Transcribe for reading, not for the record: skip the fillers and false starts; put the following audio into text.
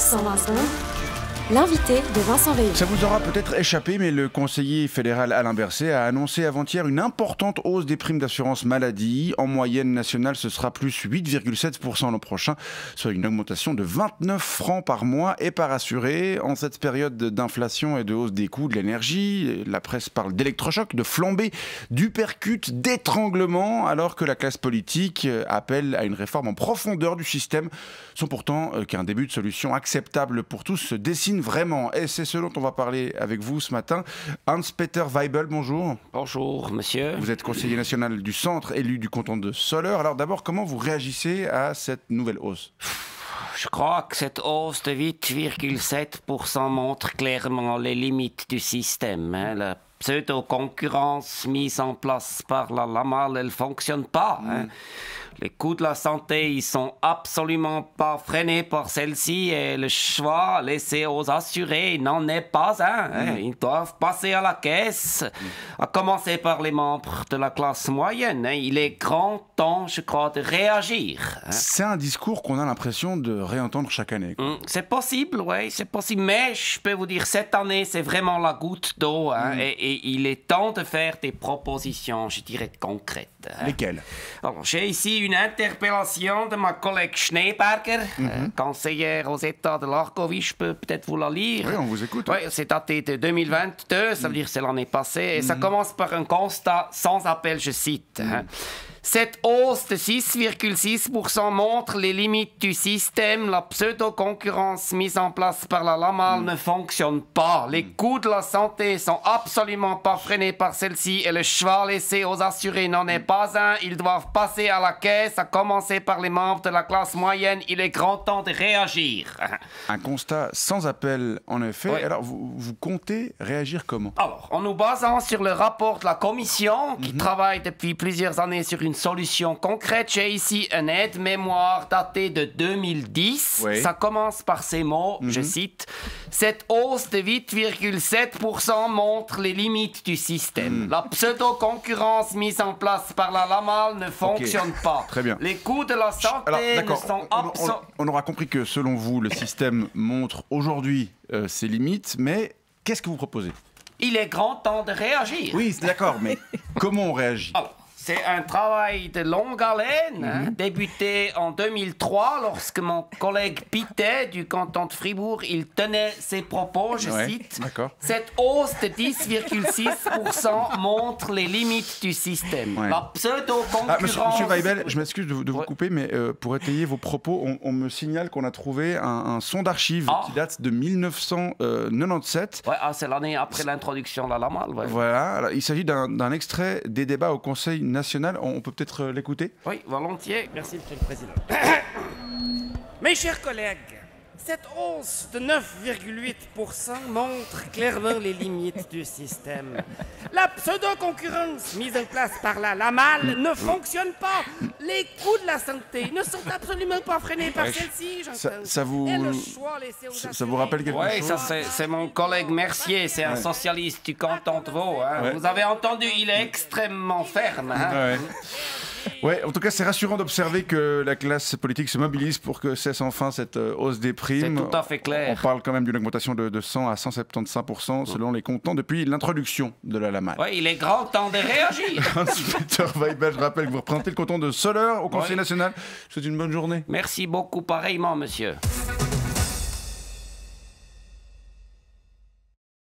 120 l'invité de Vincent Veillon. Ça vous aura peut-être échappé, mais le conseiller fédéral Alain Berset a annoncé avant-hier une importante hausse des primes d'assurance maladie. En moyenne nationale, ce sera plus 8,7% l'an prochain, soit une augmentation de 29 francs par mois et par assuré. En cette période d'inflation et de hausse des coûts de l'énergie, la presse parle d'électrochoc, de flambée, d'uppercut, d'étranglement, alors que la classe politique appelle à une réforme en profondeur du système, sans pourtant qu'un début de solution acceptable pour tous se dessine vraiment. Et c'est ce dont on va parler avec vous ce matin. Hans-Peter Weibel, bonjour. Bonjour, monsieur. Vous êtes conseiller national du centre, élu du canton de Soleure. Alors d'abord, comment vous réagissez à cette nouvelle hausse ? Je crois que cette hausse de 8,7% montre clairement les limites du système. La pseudo-concurrence mise en place par la LAMAL, elle ne fonctionne pas. Les coûts de la santé, ils sont absolument pas freinés par celle-ci et le choix laissé aux assurés n'en est pas un. Ils doivent passer à la caisse, à commencer par les membres de la classe moyenne. Il est grand temps, je crois, de réagir. C'est un discours qu'on a l'impression de réentendre chaque année. C'est possible, oui, c'est possible. Mais je peux vous dire, cette année, c'est vraiment la goutte d'eau. Et il est temps de faire des propositions, je dirais, concrètes. Lesquelles ? Alors, j'ai ici une interpellation de ma collègue Schneeberger, conseillère aux États de l'Argovie. Je peux peut-être vous la lire. Oui, on vous écoute. Oui, c'est daté de 2022, ça veut dire que c'est l'année passée. Et ça commence par un constat sans appel, je cite. Cette hausse de 6,6% montre les limites du système. La pseudo-concurrence mise en place par la LAMAL ne fonctionne pas. Les coûts de la santé sont absolument pas freinés par celle-ci et le choix laissé aux assurés n'en est pas un. Ils doivent passer à la caisse, à commencer par les membres de la classe moyenne. Il est grand temps de réagir. Un constat sans appel, en effet. Oui. Alors, vous comptez réagir comment ? Alors, en nous basant sur le rapport de la commission qui travaille depuis plusieurs années sur une solution concrète, j'ai ici un aide-mémoire daté de 2010. Oui. Ça commence par ces mots, je cite, « Cette hausse de 8,7% montre les limites du système. La pseudo-concurrence mise en place par la LAMAL ne fonctionne pas. Très bien. Les coûts de la santé Alors, ne d'accord, sont on aura compris que, selon vous, le système montre aujourd'hui ses limites, mais qu'est-ce que vous proposez ? Il est grand temps de réagir. Oui, c'est d'accord, mais comment on réagit ? Alors, c'est un travail de longue haleine, débuté en 2003 lorsque mon collègue Pittet du canton de Fribourg, il tenait ses propos, je cite, d'accord. « Cette hausse de 10,6% montre les limites du système. La pseudo-concurrence... » Monsieur Weibel, je m'excuse de vous couper, mais pour étayer vos propos, on me signale qu'on a trouvé un son d'archives qui date de 1997. Ouais, c'est l'année après l'introduction de la LAMAL. Ouais. Voilà, alors, il s'agit d'un extrait des débats au Conseil national. On peut peut-être l'écouter ? Oui, volontiers. Merci, Monsieur le Président. Mes chers collègues, cette hausse de 9,8% montre clairement les limites du système. La pseudo-concurrence mise en place par la LAMAL ne fonctionne pas. Les coûts de la santé ne sont absolument pas freinés par celle-ci, j'entends. Ça vous... Et le choix laissé aux Ça vous rappelle quelque Oui, chose ? ça c'est mon collègue Mercier, c'est un socialiste du canton de Vaud. Vous avez entendu, il est extrêmement ferme. Ouais, en tout cas, c'est rassurant d'observer que la classe politique se mobilise pour que cesse enfin cette hausse des primes. C'est tout à fait clair. On parle quand même d'une augmentation de 100 à 175% selon les comptants depuis l'introduction de la LAMAL. Oui, il est grand temps de réagir. Hans-Peter Weibel, je rappelle que vous représentez le canton de Soleure au Conseil national. Je vous souhaite une bonne journée. Merci beaucoup, pareillement, monsieur.